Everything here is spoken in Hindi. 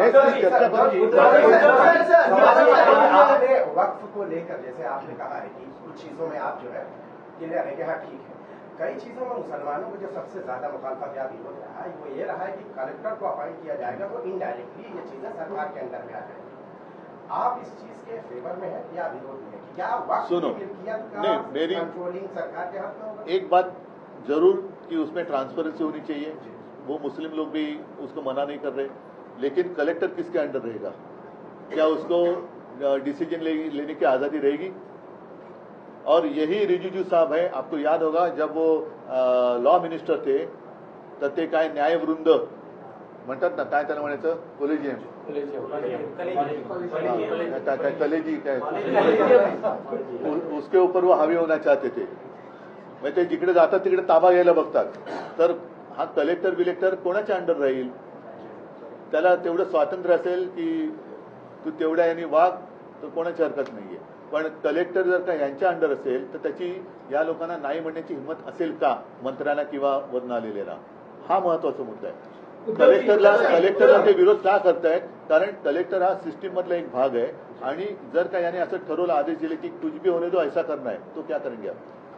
है इसकी चर्चा करिए। वक्फ को लेकर जैसे आपने कहा है कि कुछ चीजों में आप जो है क्लियर है कि हाँ ठीक है, कई चीजों में मुसलमानों को जो सबसे ज्यादा मुखालफत या विरोध रहा है वो ये रहा है कि कलेक्टर को अपॉइंट किया जाएगा तो इनडायरेक्टली ये चीजें सरकार के अंदर में आ जाएगी। आप इस चीज के फेवर में है या विरोध में है? क्या वक्त सुनो, नहीं, मेरी कंट्रोलिंग सरकार के हाथ में होगा? एक बात जरूर कि उसमें ट्रांसपेरेंसी होनी चाहिए, वो मुस्लिम लोग भी उसको मना नहीं कर रहे, लेकिन कलेक्टर किसके अंडर रहेगा? क्या उसको डिसीजन लेने की आजादी रहेगी? और यही रिजिजू साहब है, आपको याद होगा जब वो लॉ मिनिस्टर थे तर ते काय न्यायवृंद म्हणतात ना, काय त्याला म्हणायचं, कोलेजियम कलेजी काय, उसके ऊपर वो हावी होना चाहते थे. म्हणजे ते जिकडे जातात तिकडे ताबा घ्यायला बघतात. तर हा कलेक्टर बिलेक्टर कोणाच्या अंडर राहील? त्याला तेवढं स्वातंत्र्य असेल की तू तेवढ्या यांनी वाग, तर कोणाची हरकत नाहीये. पण कलेक्टर जर का यांच्या अंडर असेल तर त्याची या लोकांना नाही म्हणण्याची हिंमत असेल का मंत्र्यांना किंवा वरून आलेल्याला? हा महत्वाचा मुद्दा आहे. कलेक्टरला ते विरोध का करतायत? कारण कलेक्टर हा सिस्टीम मधला एक भाग आहे आणि जर का याने असं ठरवलं, आदेश दिले की कुछ भी होने दो ऐसा करना है, तो क्या करेंगे आप?